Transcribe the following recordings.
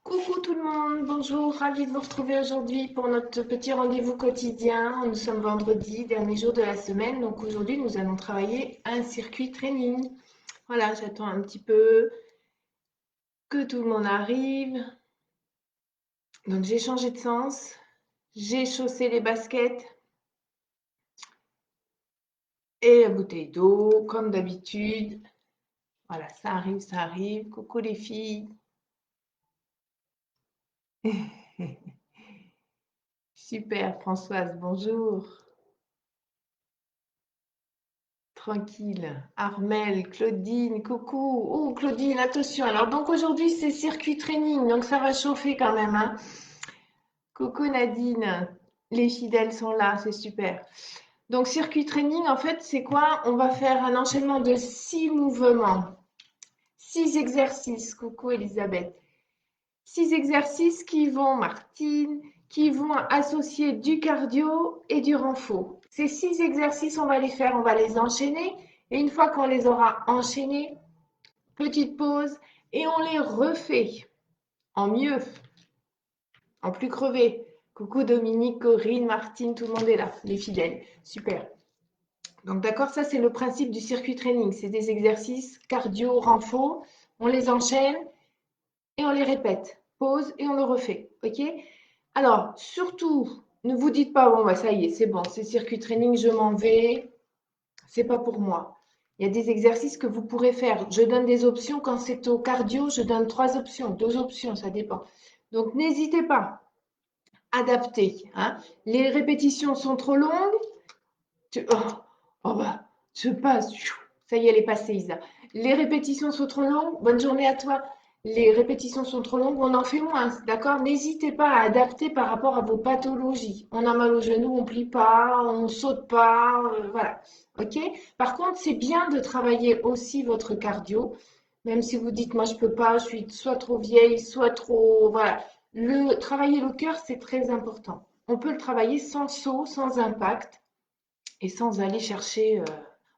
Coucou tout le monde, bonjour, ravi de vous retrouver aujourd'hui pour notre petit rendez-vous quotidien. Nous sommes vendredi, dernier jour de la semaine, donc aujourd'hui nous allons travailler un circuit training. Voilà, j'attends un petit peu que tout le monde arrive. Donc j'ai changé de sens, j'ai chaussé les baskets et la bouteille d'eau, comme d'habitude. Voilà, ça arrive, ça arrive. Coucou les filles. Super, Françoise, bonjour. Tranquille. Armel, Claudine, coucou. Oh, Claudine, attention. Alors, donc aujourd'hui, c'est circuit training, donc ça va chauffer quand même, hein. Coucou Nadine, les fidèles sont là, c'est super. Donc, circuit training, en fait, c'est quoi? On va faire un enchaînement de 6 mouvements, 6 exercices. Coucou Elisabeth. 6 exercices qui vont, Martine, qui vont associer du cardio et du renfort. Ces 6 exercices, on va les faire, on va les enchaîner. Et une fois qu'on les aura enchaînés, petite pause et on les refait en mieux, en plus crevé. Coucou Dominique, Corinne, Martine, tout le monde est là, les fidèles. Super. Donc d'accord, ça c'est le principe du circuit training. C'est des exercices cardio, renfort. On les enchaîne et on les répète. Pause et on le refait. OK? Alors, surtout, ne vous dites pas, bon, bah, ça y est, c'est bon, c'est circuit training, je m'en vais. C'est pas pour moi. Il y a des exercices que vous pourrez faire. Je donne des options. Quand c'est au cardio, je donne 3 options, 2 options, ça dépend. Donc, n'hésitez pas. Adaptez. Hein. Les répétitions sont trop longues. Oh bah, je passe. Ça y est, elle est passée, Isa. Les répétitions sont trop longues. Bonne journée à toi. Les répétitions sont trop longues, on en fait moins, d'accord? N'hésitez pas à adapter par rapport à vos pathologies. On a mal au genou, on plie pas, on saute pas, voilà. Ok? Par contre, c'est bien de travailler aussi votre cardio, même si vous dites, moi je peux pas, je suis soit trop vieille, soit trop, voilà. Travailler le cœur, c'est très important. On peut le travailler sans saut, sans impact et sans aller chercher.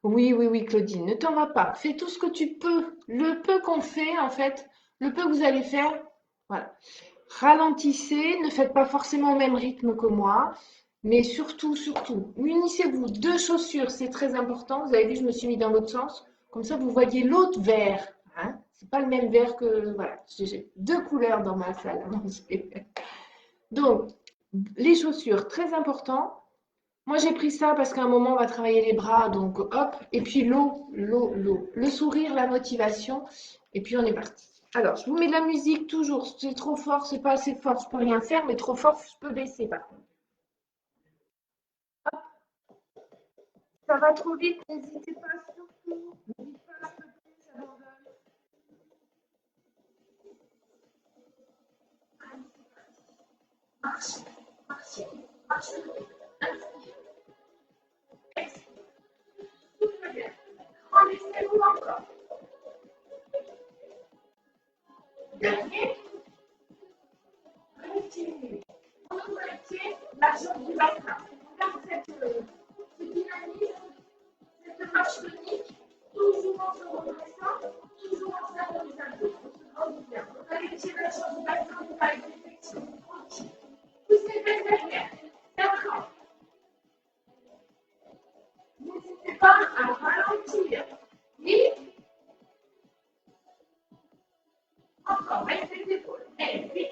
Oui, oui, oui, Claudine, ne t'en va pas. Fais tout ce que tu peux. Le peu qu'on fait, en fait, le peu que vous allez faire, voilà. Ralentissez, ne faites pas forcément au même rythme que moi, mais surtout, surtout, munissez-vous de chaussures, c'est très important. Vous avez vu, je me suis mis dans l'autre sens. Comme ça, vous voyez l'autre verre. Hein. C'est pas le même verre que. Voilà, j'ai 2 couleurs dans ma salle à manger. Donc, les chaussures, très important. Moi, j'ai pris ça parce qu'à un moment, on va travailler les bras, donc hop, et puis l'eau, l'eau, l'eau, le sourire, la motivation, et puis on est parti. Alors, je vous mets de la musique toujours. C'est trop fort, c'est pas assez fort, je peux rien faire, mais trop fort, je peux baisser par contre. Ça va trop vite, n'hésitez pas surtout. N'hésitez pas à stopper, j'abandonne. Marchez, marchez, marchez. Inspire, expire, souffle bien. Laissez-vous encore. Dernier, retirez. On ouvre les pieds, la jambe du bassin. Regarde ce dynamisme, cette marche tonique, toujours en se redressant, toujours en s'harmonisant. On se grandit bien. On va les tirer la jambe du bassin, on va avec les flexions. Tranquille. Poussez les fesses derrière. Et encore. N'hésitez pas à ralentir. Et encore, baissez les épaules. Et puis,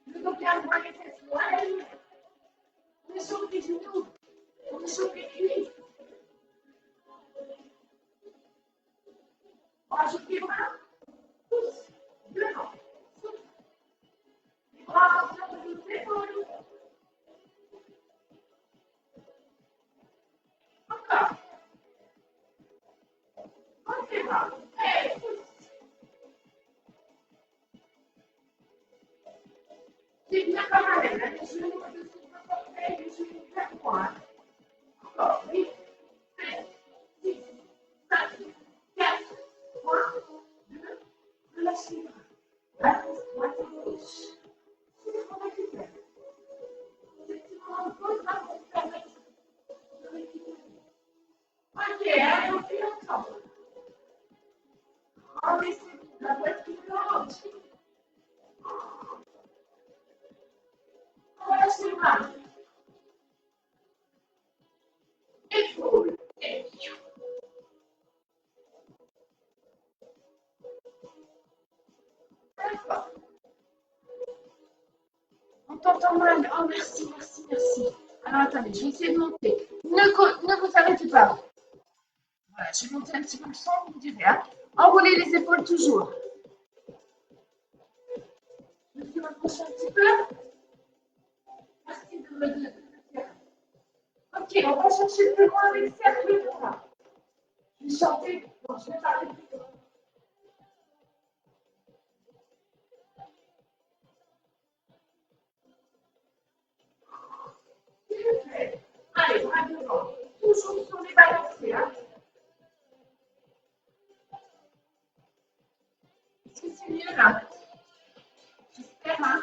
le dos bien droit, les fesses loin. On échauffe les genoux. On échauffe les cuisses. On rajoute les bras. Pousse. Devant. Souffle. Les bras en sur de toutes épaules. Encore. Monte les bras. Et pousse. C'est bien parallèle. Les genoux au-dessus de votre orteil, les genoux vers moi. Encore. 8, 7, 6, 5, 4, 3, 2, relâchez les bras. Balance droite et gauche. On récupère. Ce petit moment de pause va vous permettre de récupérer. Ok, allez, on fait ensemble. Rendez la poitrine haute. relâche les bras. Épaule. Et d'accord. On t'entend mal. Oh, merci, merci, merci. Alors, attendez, je vais essayer de monter. Ne vous arrêtez pas. Voilà, je vais monter un petit peu le son, vous me direz. Hein. Enroulez les épaules toujours. Je vais m'approcher un petit peu. Merci de me le dire. Ok, on va chercher plus loin avec cercle de bras. Je vais chanter. Bon, je vais parler plus tôt. Allez, bras devant. Toujours sur les balanciers. Hein. Est-ce que c'est mieux là? J'espère. Hein.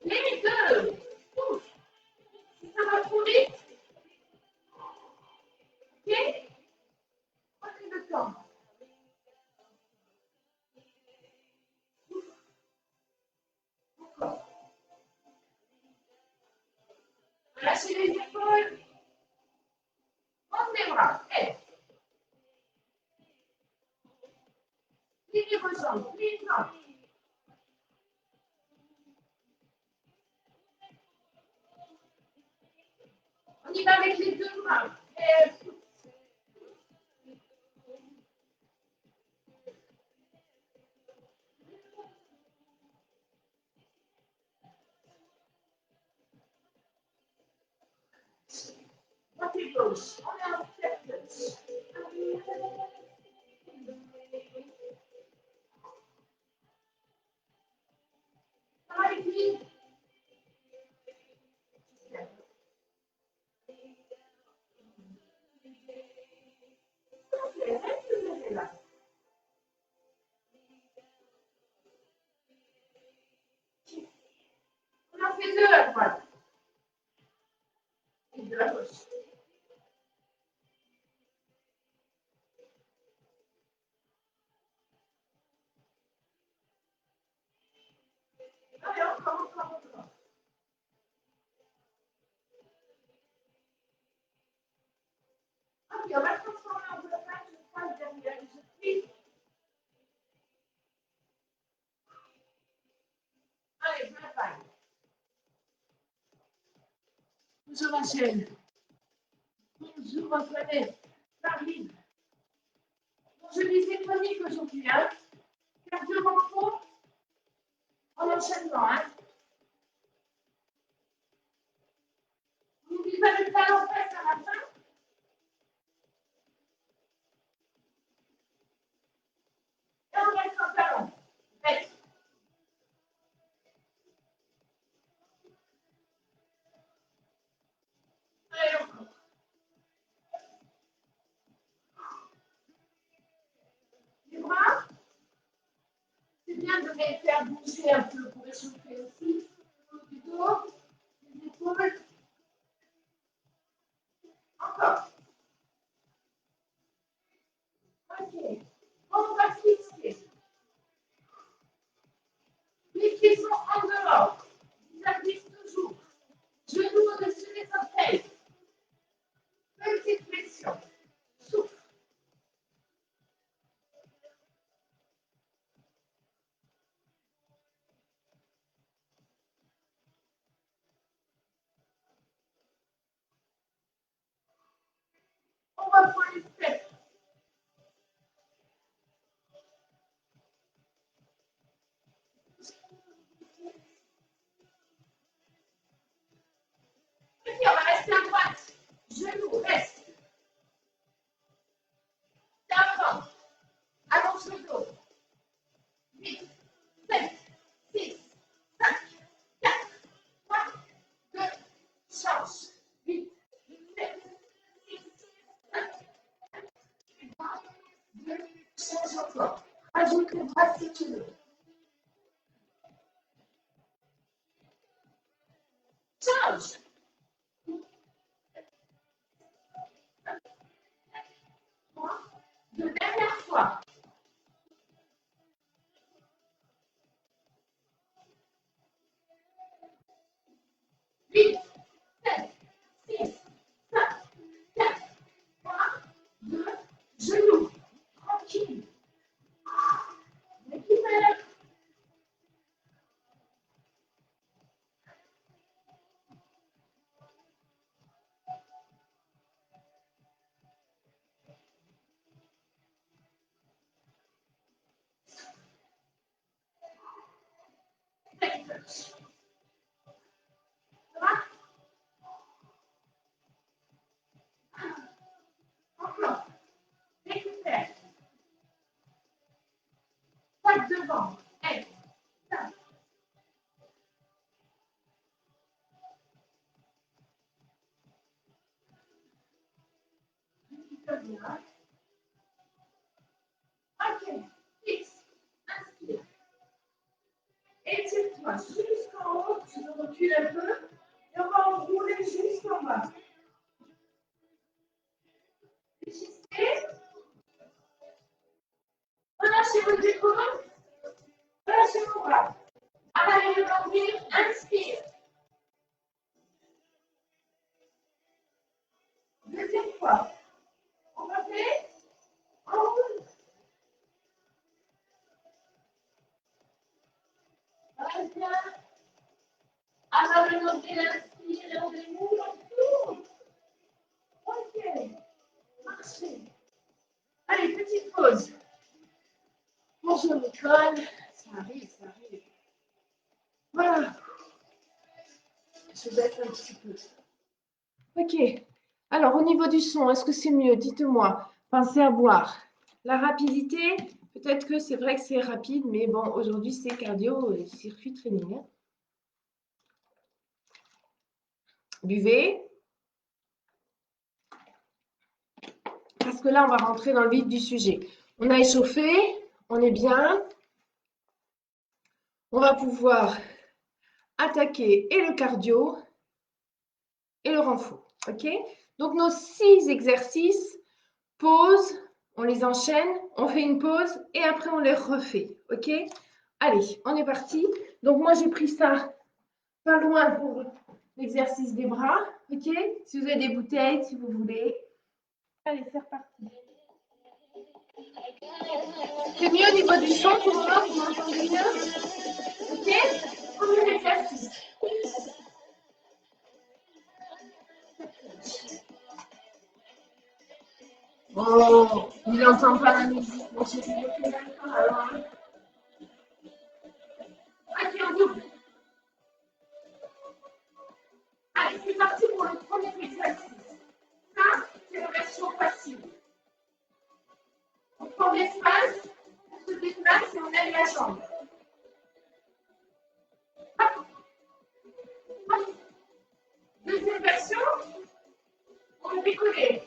Les deux. Ouf. Si ça va trop vite, ok? Prenez le temps. Encore. Lâchez les épaules. Montez les bras. Hey. Pliez vos jambes. Pliez les jambes. On y va avec les deux bras. Et... Côté gauche. On est en cercle. Ça va les filles? Restez là. On en fait deux à droite. Et deux à gauche. Allez, encore. Ok, on va transformer en blocage. Je passe derrière. Je plie. Allez, je la paille. Bonjour Rachel. Bonjour Antoinette. Marine. Bon, je disais chronique aujourd'hui. Hein. Cardio renfo en enchaînement. Hein. N'oubliez pas le talon presse à la fin. Et on reste en talon. Reste. Allez, encore. Les bras. C'est bien de les faire bouger un peu pour échauffer aussi. Du dos, les épaules. Encore. Ok. On va fixer. Les pieds sont en dehors. Ils appuient toujours. Genoux au-dessus des orteils. Petite flexion. Souffle. On va prendre les steps. Ok, on va rester à droite. Genoux, reste. D'avant. Allonge le dos. 8, 7, 6, 5, 4, 3, 2, change. 8, 7, 6, 5, 3, 2, change encore. Ajoute le bras si tu veux. Change. Deux dernières fois. Ça va? Encore. Récupère. Passe devant. Hey. Ça. Récupère bien. Ok. Fixe. Inspire. Étire-toi jusqu'en haut. Tu recules un peu. Et on va enrouler jusqu'en bas. Fléchissez. Relâchez vos épaules. Relâchez vos bras. Avalez le nombril. Inspire. Deuxième fois. On refait. Enroule. Reste bien. Avalez le nombril. Inspire. Et on déroule. On tourne. Ok. Marchez. Allez, petite pause. Bonjour Nicole. Ça arrive, ça arrive. Voilà. Je baisse un petit peu. Ok. Alors, au niveau du son, est-ce que c'est mieux? Dites-moi. Pensez à boire. La rapidité, peut-être que c'est vrai que c'est rapide, mais bon, aujourd'hui, c'est cardio et circuit training. Hein. Buvez. Parce que là, on va rentrer dans le vif du sujet. On a échauffé, on est bien. On va pouvoir attaquer et le cardio et le renfort. Ok? Donc, nos 6 exercices, pause, on les enchaîne, on fait une pause et après, on les refait. Ok? Allez, on est parti. Donc, moi, j'ai pris ça pas loin pour l'exercice des bras. Ok? Si vous avez des bouteilles, si vous voulez. Allez, c'est reparti. C'est mieux au niveau du son pour moi, vous m'entendez bien? Ok? Premier exercice. Oh, il n'entend pas la musique. Bon, j'ai bloqué d'accord alors. Ok, on double. Allez, c'est parti pour le premier exercice. Ça, c'est la version passive. On prend l'espace, on se déplace et on lève la jambe. Hop, hop. Deuxième version, on va décoller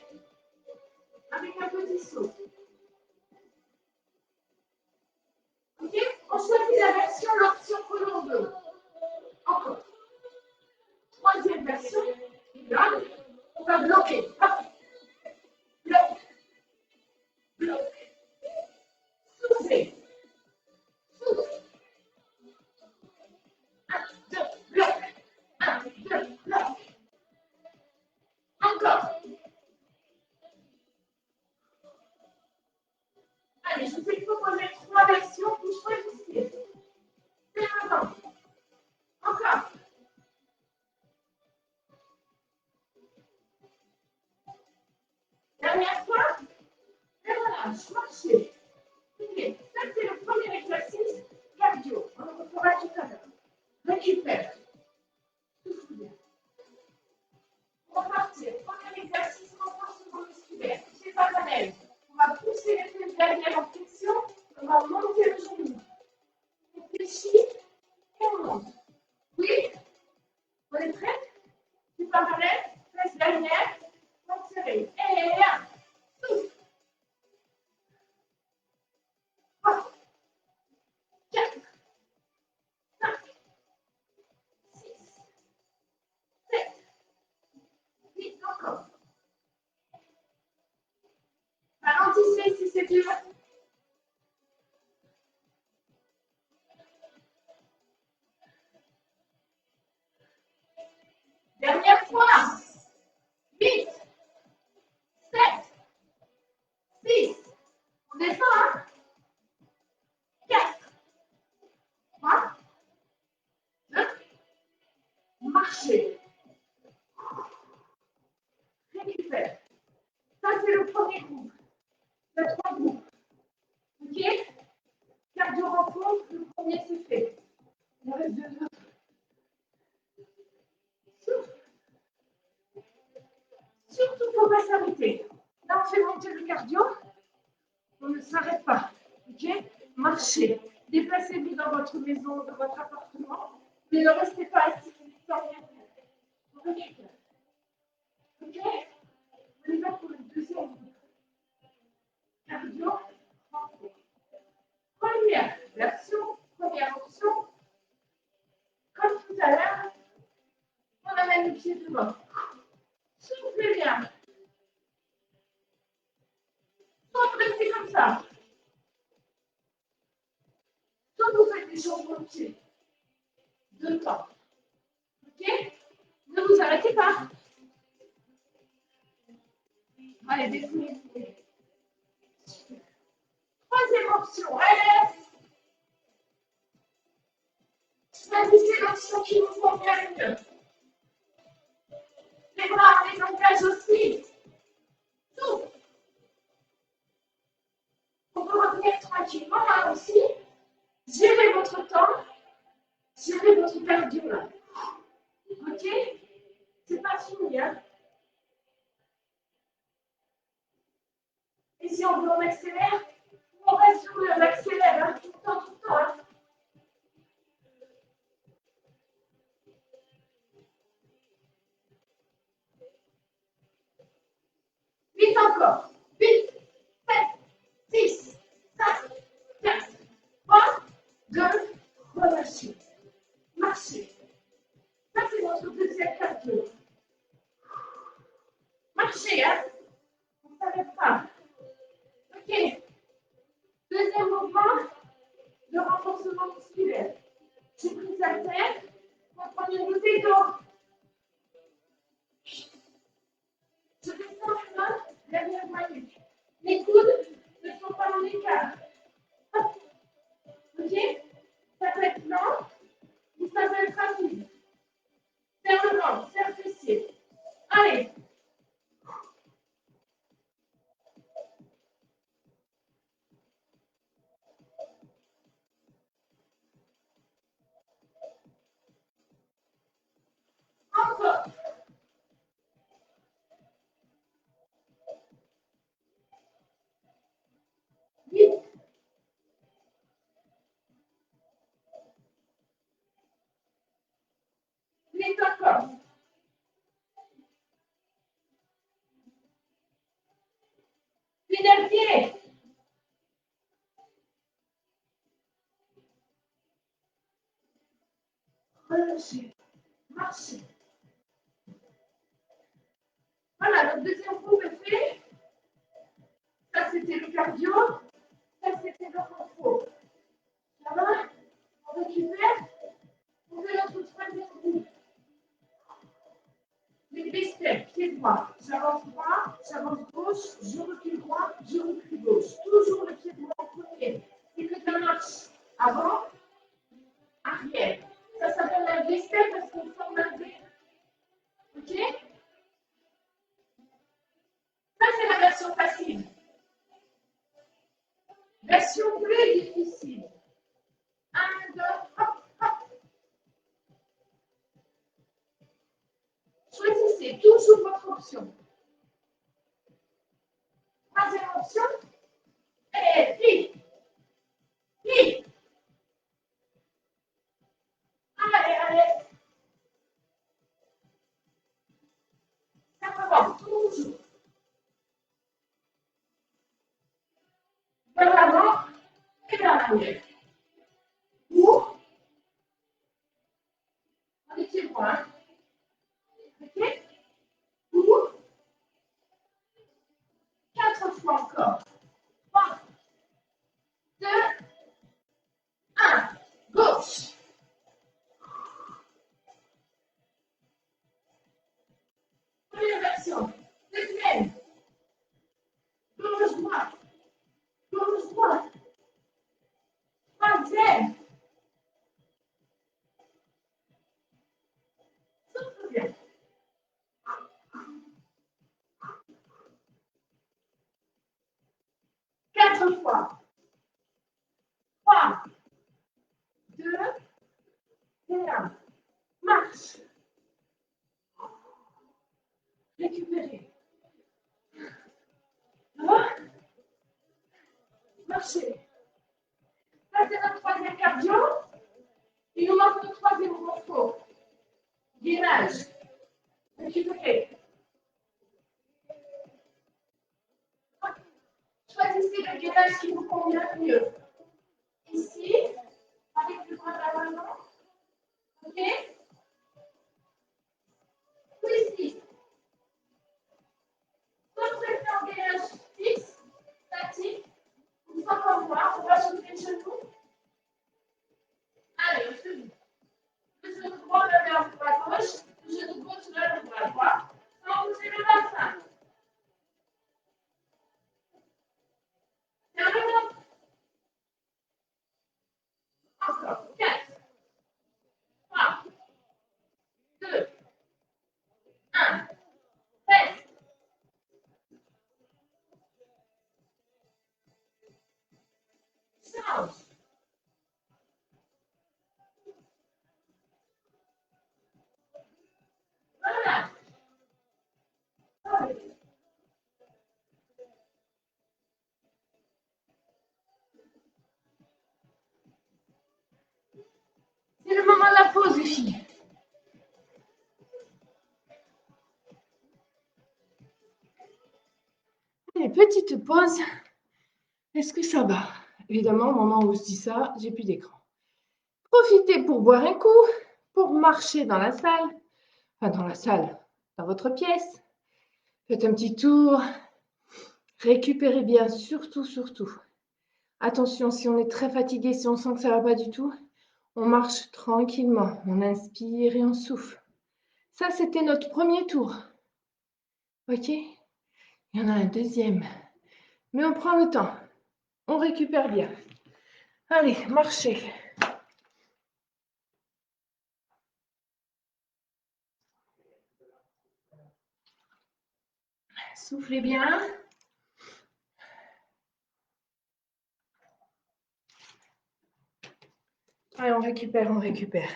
avec un petit saut. Ok? On choisit la version, l'option que l'on veut. Encore. Troisième version, là, on va bloquer. Hop. Bloc. Bloc. Soufflez. Souffle. 1, 2, bloc. 1, 2, bloc. Encore. Allez, je vous ai proposé 3 versions, vous choisissez. C'est maintenant. Encore. Dernière fois. Et voilà, je marchez. Ok, ça c'est le premier exercice cardio. On le refera tout à l'heure. Récupère. Souffle bien. On va partir. Premier exercice, renforcement musculaire. C'est pas pareil. On va pousser les fesses derrière en flexion. On va monter le genou. On fléchit et on monte. Oui? On est prêts? C'est pas pareil. Fesses derrière. On serrer. Et là. Souffle. 3, 4, 5, 6, 7, 8, encore. Ralentissez si c'est dur. Dernière fois. 8, 7, 6. On descend, hein? 4, 3, 2, marchez. Récupère. Ça, c'est le premier groupe. Il y a 3 groupes. OK? Cardio renfort, le premier, c'est fait. Il en reste 2 autres. marchez. Déplacez-vous dans votre maison, dans votre appartement, mais ne restez pas assis sans rien faire. On récupère. Ok? On y va pour le deuxième cardio. Première version, première option. Comme tout à l'heure, on amène le pied devant. Soufflez bien. Soit restez comme ça. Soit vous faites des changements de pied. De temps. Ok? Ne vous arrêtez pas. Allez, défoulez-vous. Troisième option. Allez. Choisissez l'option qui vous convient le mieux. Les bras, les engages aussi. Tout. On peut revenir tranquillement là aussi. Gérez votre temps. Gérez votre cardio là. Ok? C'est pas fini, hein? Et si on veut, on accélère, on reste sur l'accélère, hein? Tout le temps, tout le temps. Hein? Vite encore. 8, 7, 6, 5, 4, 3, 2, relâchez. Marchez. Ça, c'est notre deuxième cardio. Marchez, hein? On ne s'arrête pas. Ok. Deuxième mouvement, le renforcement musculaire. Je prise la tête, on prend une bouteille d'eau. Je descends les mains derrière ma nuque. Les coudes ne sont pas en écart. Ok? Ça peut être lent ou ça peut être rapide. Vers le ventre, vers le fessier. Allez. Encore. Vite. Vite encore. Fidèle pied. Relâchez. Marchez. Voilà, notre deuxième groupe est fait. Ça, c'était le cardio. Ça, c'était le renfort. Ça va? On récupère. On fait notre troisième groupe. Les biceps, pied droit. J'avance droit, j'avance gauche, je recule droit, je recule gauche. Toujours le pied droit en premier. C'est que ça marche. Avant, arrière. Ça s'appelle un bicep parce qu'on forme un V. Ok? Ça, c'est la version facile. Version plus difficile. 1, 2, hop, hop. Choisissez toujours votre option. Troisième option. Et plie. Plie. Allez, allez. Ça commence toujours. Vers l'avant et vers l'arrière. Ou, on est droit. Ok? Ou, 4 fois encore. 3, 2, 1. Gauche. Première version. Deuxième. Gauche, droite. Gauche, droite. Troisième. Souffle bien. 4 fois. 3, 2, et 1. Marche. Récupérez. Marchez. cardio. Il nous manque le troisième morceau. Gainage. Récupérer. Choisissez le gainage qui vous convient le mieux. Ici, avec le bras à l'avant. OK? Ou ici. Soit vous faites un gainage fixe, statique, ou soit comme moi, on va soulever le genou. Allez, on se dit. Le genou droit, le vers le bras gauche. Le genou gauche, le bras droit. Sans bouger le bassin. Terminé. Encore. 4, 3, 2, 1. Reste. Change. Voilà. C'est le moment de la pause, les filles. Allez, petite pause. Est-ce que ça va? Évidemment, au moment où je dis ça, j'ai plus d'écran. Profitez pour boire un coup, pour marcher dans la salle. Enfin, dans la salle, dans votre pièce. Faites un petit tour. Récupérez bien, surtout, surtout. Attention, si on est très fatigué, si on sent que ça ne va pas du tout, on marche tranquillement. On inspire et on souffle. Ça, c'était notre premier tour. OK? Il y en a un deuxième. Mais on prend le temps. On récupère bien. Allez, marchez. Soufflez bien. Allez, on récupère, on récupère.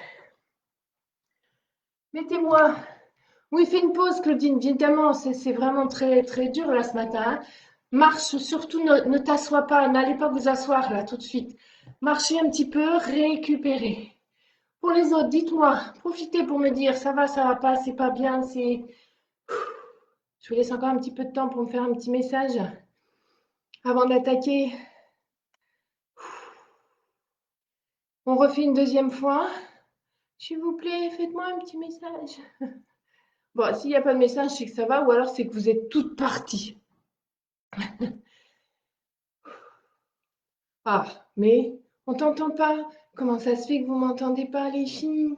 Mettez-moi. Oui, fais une pause, Claudine. Évidemment, c'est vraiment très, très dur là ce matin. Marche, surtout ne t'assois pas. N'allez pas vous asseoir là tout de suite. Marchez un petit peu, récupérez. Pour les autres, dites-moi. Profitez pour me dire ça va pas, c'est pas bien, c'est. Je vous laisse encore un petit peu de temps pour me faire un petit message avant d'attaquer. On refait une deuxième fois. S'il vous plaît, faites-moi un petit message. Bon, s'il n'y a pas de message, c'est que ça va, ou alors c'est que vous êtes toutes parties. Ah, mais on t'entend pas. Comment ça se fait que vous m'entendez pas, les filles?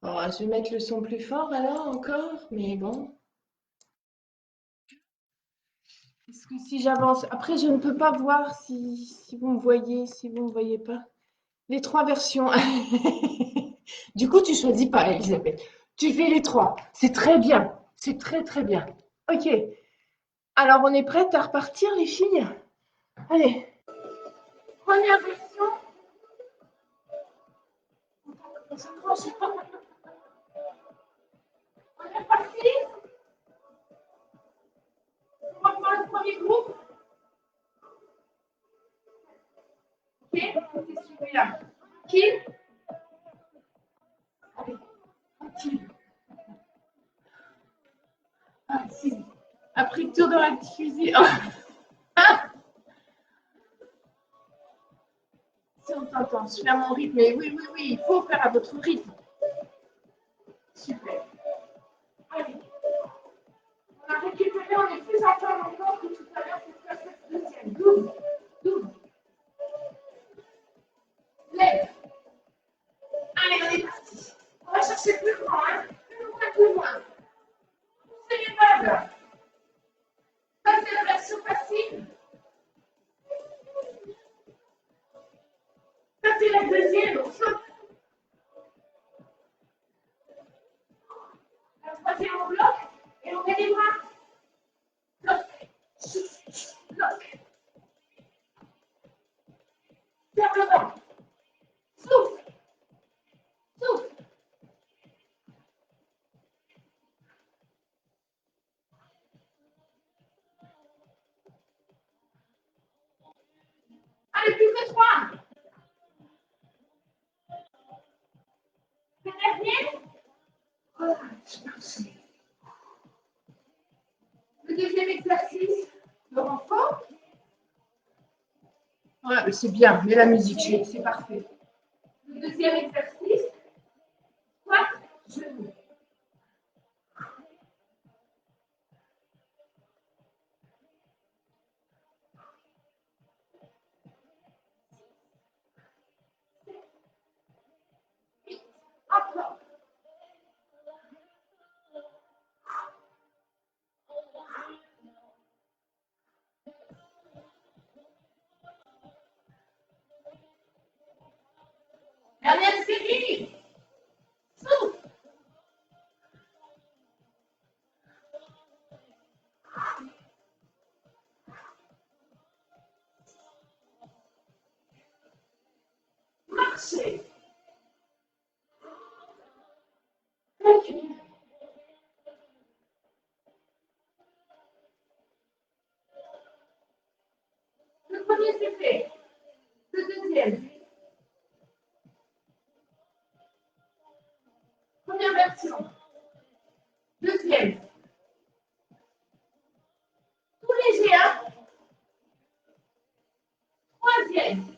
Oh, je vais mettre le son plus fort alors encore, mais bon. Est-ce que si j'avance, après je ne peux pas voir si vous me voyez, si vous me voyez pas. Les trois versions. Du coup, tu choisis pas, Elisabeth. Tu fais les trois. C'est très bien. C'est très très bien. Ok. Alors, on est prête à repartir, les filles? Allez. Première version. On s'accroche. On est parti. On va faire le premier groupe. Ok. C'est celui-là. Qui? Allez. Tranquille. Ah, si. Après le tour de la cuisine. Si on t'entend, je fais à mon rythme. Mais oui, oui, oui, il faut faire à votre rythme. Super. Allez. On a récupéré, on est plus en forme encore que tout à l'heure pour faire cette deuxième. Double. Double. Lève. Allez, on est parti. On va chercher plus loin, hein. Plus loin, plus loin. C'est les vagues. Ça, c'est la version passive. Ça, c'est la deuxième. On saute. La troisième, on bloque et on met les bras. Bloc. Bloc. Ferme le vent. Souffle. Souffle. Allez, plus que trois. Le deuxième exercice, le renfort. Ouais, c'est bien, mais la musique, c'est parfait. Le deuxième exercice, squat, genou. Encore. Dernière série. Souffle. Marchez. Reculez. Le premier c'est fait. Le deuxième. Première version. Deuxième. Tout léger, hein. Troisième.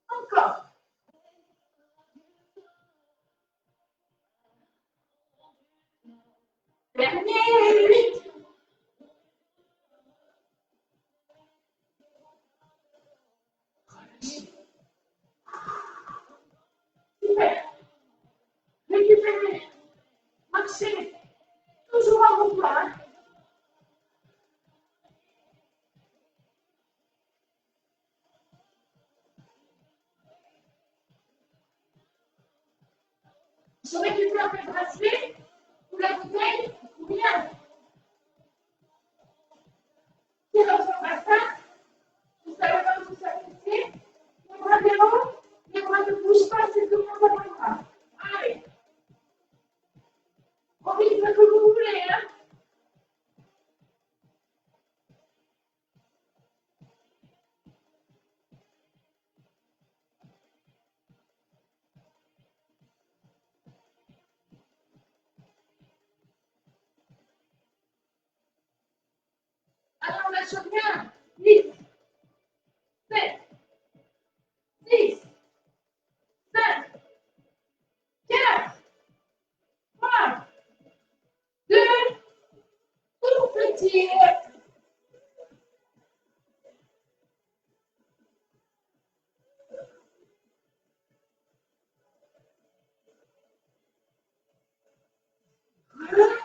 Encore. Dernier. 8. Super. Récupérez. Marchez. Toujours à vos pas. Hein. Je récupère mes bracelets ou la bouteille ou bien tire dans son bassin. Vous savez pas où ça fait. Les bras devant, les bras ne bougent pas, c'est tout le monde à vos bras. Allez. Au rythme que vous voulez, hein. Alors, on lâche bien. 8, 7, 6, 5, 4, 3, 2, tout petit.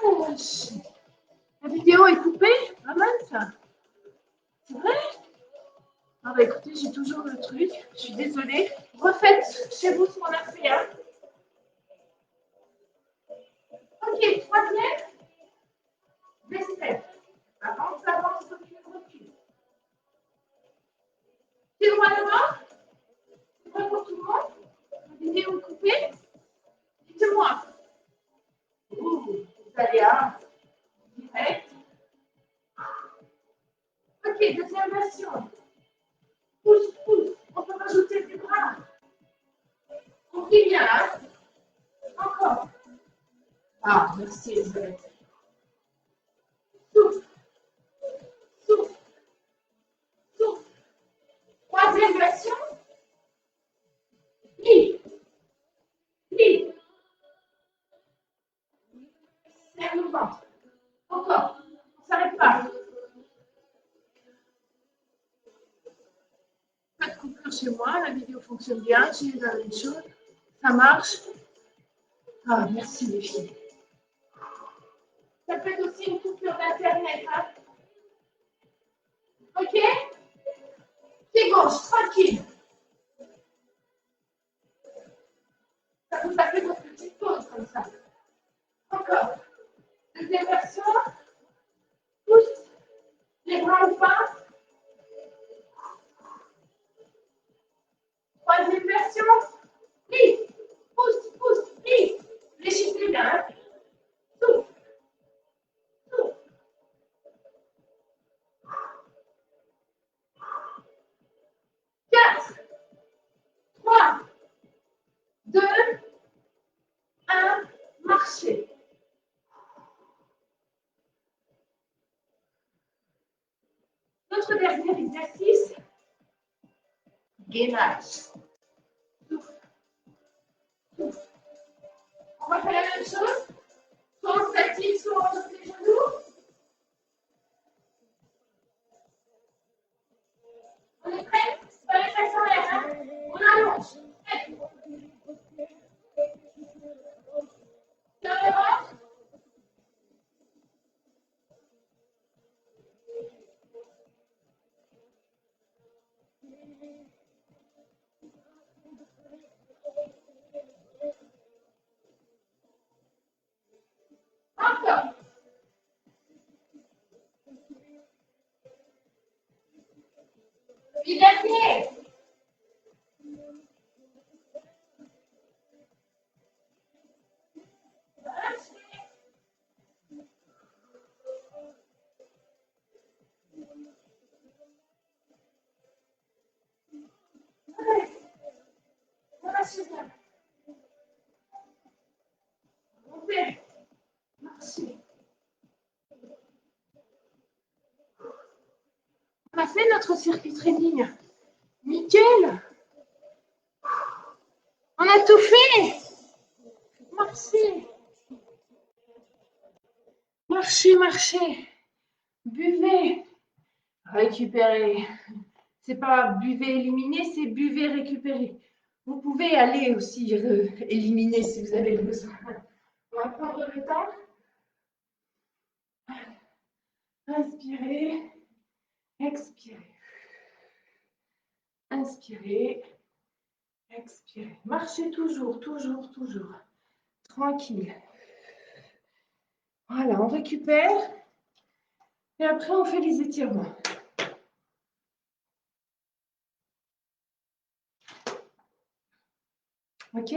Relâche. La vidéo est coupée? Ah mince. C'est vrai? Ah bah écoutez, j'ai toujours le truc. Je suis désolée. Refaites chez vous ce qu'on a fait. Hein. Ok, troisième. Vaisselle. Avance, avance, recule, recule. C'est droit devant? C'est vrai pour tout le monde? La vidéo est coupée? Dites-moi. Vous allez à direct. Ok, deuxième version. Pousse, pousse. On peut rajouter des bras. On plie bien, hein? Encore. Ah, merci Elisabeth. Souffle, souffle, souffle. Troisième version. Plie, plie. Serre le ventre. Encore. On ne s'arrête pas. Pas de coupure chez moi. La vidéo fonctionne bien. J'ai eu la même chose. Ça marche. Ah, merci les filles. Ça peut être aussi une coupure d'internet. Hein. Ok? Pied gauche, tranquille. Ça vous a fait votre petite pause comme ça. Encore. Deuxième version. Pousse. Les bras ou pas. Troisième version. Plie. Pousse, pousse, plie. Fléchissez bien. Souffle. Souffle. marchez. Notre dernier exercice, gainage. Souffle, souffle. On va faire la même chose. Soit on statique, soit on lance les genoux. On est prêt? C'est pas les fesses en l'air, hein? On allonge. Allez. Tiens le ventre. Encore. Puis dernier. Marchez bien. Montez. Marchez. On a fait notre circuit training. Nickel. On a tout fait. Marchez. Marchez, marchez. Buvez. Récupérez. C'est pas buvez, éliminer, c'est buvez, récupérer. Vous pouvez aller aussi éliminer si vous avez besoin. On va prendre le temps. Inspirez. Expirez. Inspirez. Expirez. Marchez toujours, toujours, toujours. Tranquille. Voilà, on récupère. Et après, on fait les étirements. OK?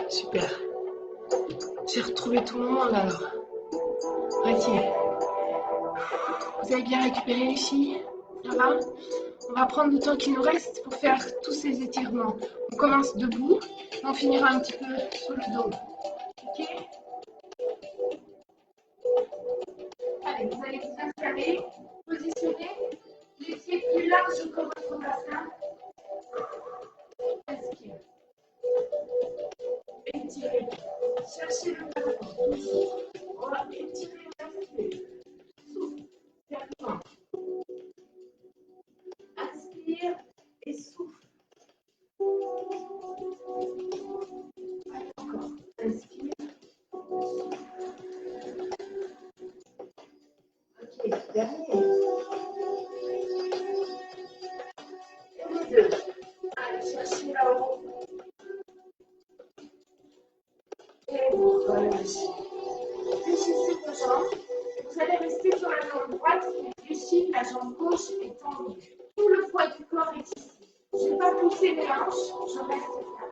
Super. J'ai retrouvé tout le monde alors. OK. Vous avez bien récupéré les filles? Ça va? On va prendre le temps qu'il nous reste pour faire tous ces étirements. On commence debout, on finira un petit peu sur le dos. OK? Allez, vous allez vous installer, positionner les pieds plus larges que votre bassin. Inspire. Étirez. Cherchez le bassin. On va étirer, inspire. Souffle. Fermement. Inspire et souffle. Allez, encore. Inspire. Ok, dernier. Et les deux. Allez, cherchez là-haut. Et vous relâchez. Fléchissez vos jambes. Vous allez rester sur la jambe droite qui est fléchie, la jambe gauche est tendue. Tout le poids du corps est ici. Je ne vais pas pousser mes hanches, je reste là.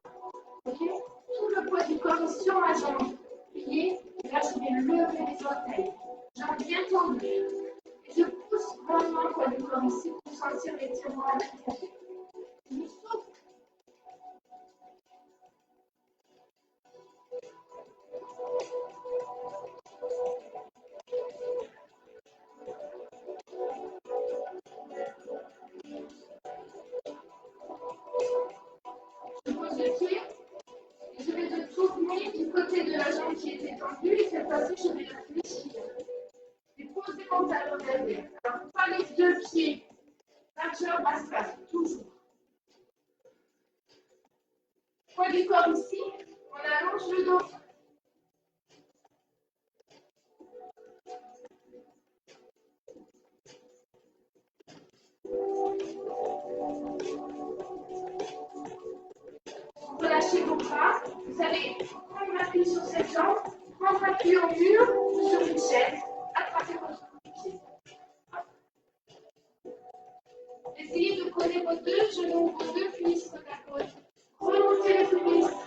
Ok? Tout le poids du corps est sur ma jambe pliée. Et là, je vais lever les orteils. Jambes bien tendues. Et je pousse vraiment le poids du corps ici pour sentir l'étirement à l'intérieur. Je souffle. Je pose le pied. Et je vais le tourner du côté de la jambe qui était tendue. Et cette fois-ci, je vais le fléchir. Et poser mon talon derrière. Alors, pas les deux pieds. Largeur basse face, toujours. Poids du corps ici. On allonge le dos. Relâchez vos bras. Vous allez prendre appui sur cette jambe, prendre appui au mur, se chaise, attrapez votre pied. Essayez de coller vos deux genoux, vos deux cuisses côte à côte. Remontez les cuisses.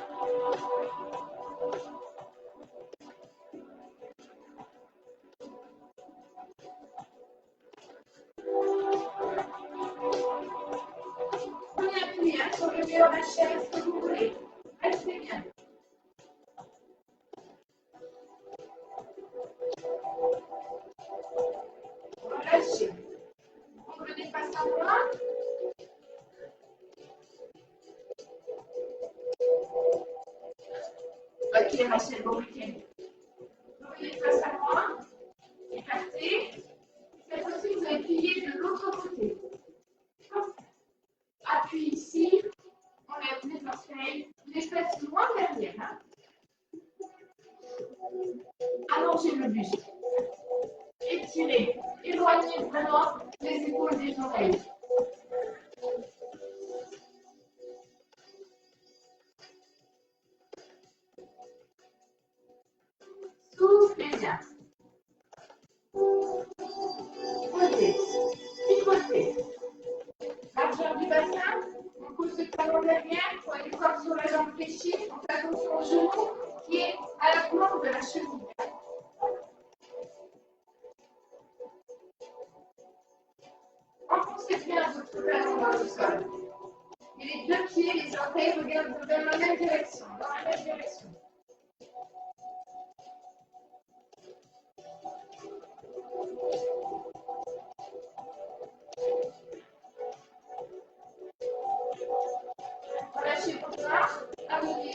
Prenez appui sur le mur, la chaise que vous voulez. Restez bien. Relâchez. Vous venez face à moi. Ok, Rachel, bon week-end. Vous venez face à moi. Écartez. Cette fois-ci, vous allez plier de l'autre côté. Appui ici. On lève les orteils. Les fesses loin derrière. Hein. Allongez le buste. Étirez. Éloignez vraiment les épaules des oreilles. Soufflez bien. Picotez. Picotez. Largeur du bassin. On pousse le talon derrière. Poids du corps sur la jambe fléchie. On fait attention au genou qui est à la pointe de la cheville. Enfoncez bien votre talon dans le sol. Et les deux pieds, les orteils regardent dans la même direction. Dans la même direction. Relâchez vos bras, amenez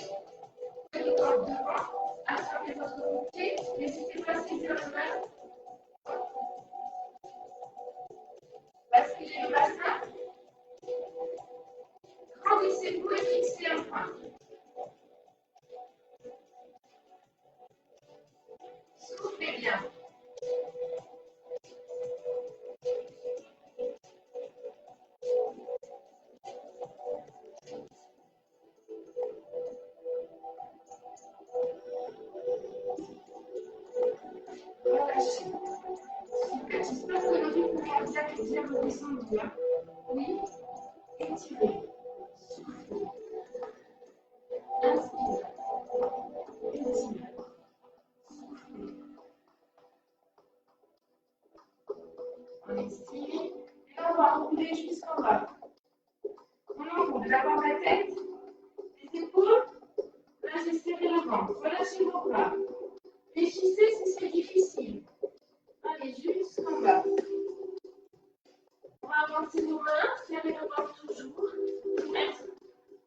le corps devant, attrapez votre pied, n'hésitez pas à saisir la main. Basculez le bassin. Grandissez-vous et fixez un point. Soufflez bien. Relâchez. Super. J'espère que le rythme cardiaque est bien redescendu. Oui. Étirez. Soufflez. Inspire. Étirez. Soufflez. On expire. Et on va rouler jusqu'en bas. On enroule d'abord la tête, les épaules. Là, j'ai serré le ventre. Relâchez vos bras. Fléchissez si c'est difficile. Allez, jusqu'en bas. On va avancer nos mains, serrer le ventre toujours. Mettre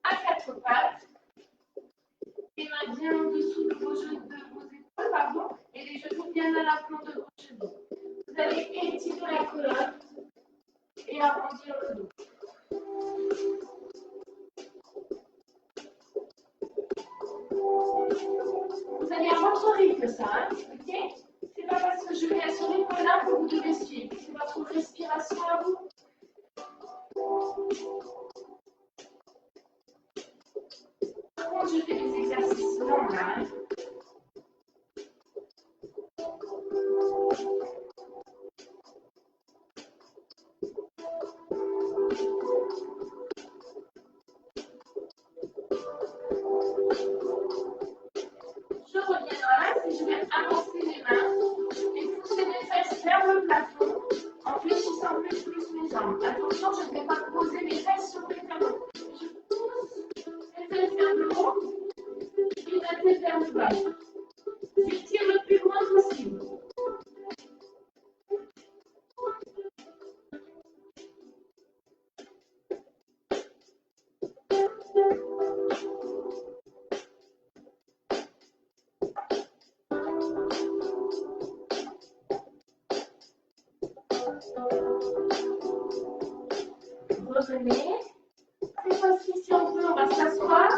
à quatre pattes. Les mains bien en dessous de vos épaules, pardon, et les genoux bien à l'aplomb de vos genoux. Vous allez étirer la colonne et arrondir le dos. Vous allez à votre rythme, ça, hein, ok? C'est pas parce que je vais à ce rythme-là que vous devez suivre. C'est votre respiration à vous. Par contre, je fais des exercices longs, là. Hein. Je reviens dans l'axe et je vais avancer les mains et pousser mes fesses vers le plafond en fléchissant plus mes jambes. Attention, je ne vais pas poser mes fesses sur les talons. Je pousse mes fesses vers le haut et la tête vers le bas. J'étire le plus loin possible. Revenez. Cette fois-ci, si on peut, on va s'asseoir.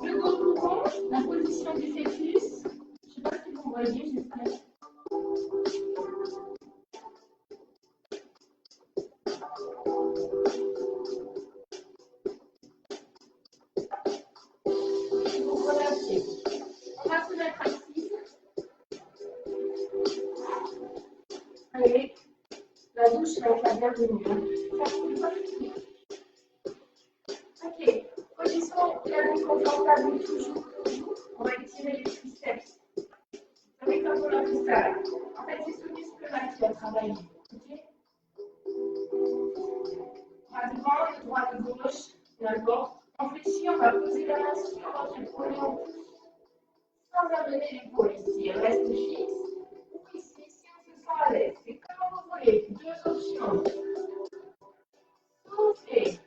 Le dos tout rond, la position du fœtus. Je ne sais pas si vous voyez, j'espère. Vous relâchez. On va se mettre assis. la douche, ça va être la bienvenue. Ok, position bien confortable toujours. On va étirer les triceps. Vous savez quand on a fait ça, en fait c'est ce muscle-là qui va travailler. Okay, bras devant, le droit de gauche, n'importe. On fléchit, on va poser la main sur votre épaule et on pousse sans amener l'épaule ici. Elle reste fixe. Ou ici, si on se sent à l'aise. C'est comme vous voulez. Deux options. Soufflez.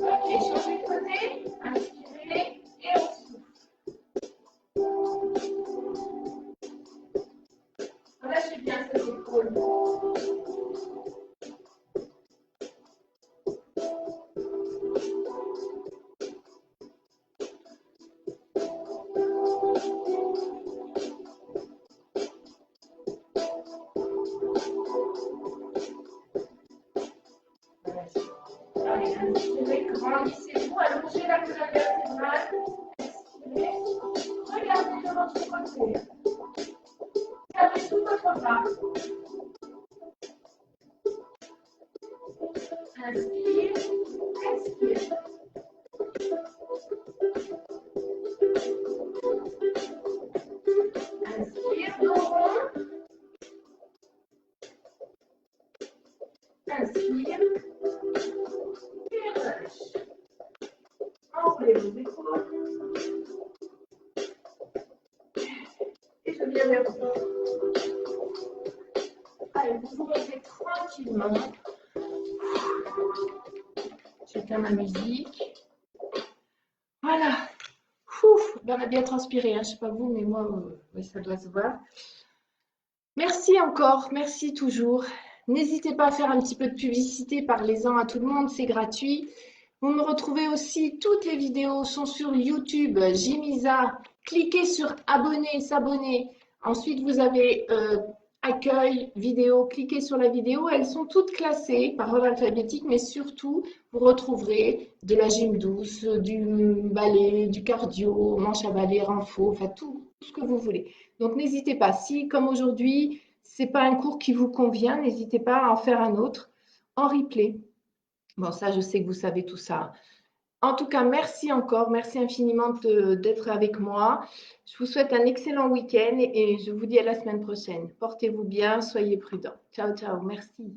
Ok, changez de côté. Inspirez et on souffle. Relâchez bien cette épaule. Allez, inspirez, grandissez-vous, allongez la colonne vertébrale. Inspirez, regardez de votre côté. Gardez tout votre bras. Inspire, expire. Inspire, dos rond. Inspire, et relâche. Enroulez vos épaules. Et je viens vers vous. Allez, vous vous mettez tranquillement. J'éteins ma musique. Voilà. Ouf, on a bien transpiré, hein. Je ne sais pas vous, mais moi, oui, ça doit se voir. Merci encore, merci toujours. N'hésitez pas à faire un petit peu de publicité, parlez-en à tout le monde, c'est gratuit. Vous me retrouvez aussi, toutes les vidéos sont sur YouTube, Jimisa. Cliquez sur abonner, s'abonner. Ensuite, vous avez accueil, vidéo, cliquez sur la vidéo. Elles sont toutes classées par ordre alphabétique, mais surtout, vous retrouverez de la gym douce, du ballet, du cardio, manche à balai, renfo, enfin tout ce que vous voulez. Donc, n'hésitez pas. Si, comme aujourd'hui, ce n'est pas un cours qui vous convient, n'hésitez pas à en faire un autre en replay. Bon, ça, je sais que vous savez tout ça. En tout cas, merci encore. Merci infiniment d'être avec moi. Je vous souhaite un excellent week-end et je vous dis à la semaine prochaine. Portez-vous bien, soyez prudents. Ciao, ciao. Merci.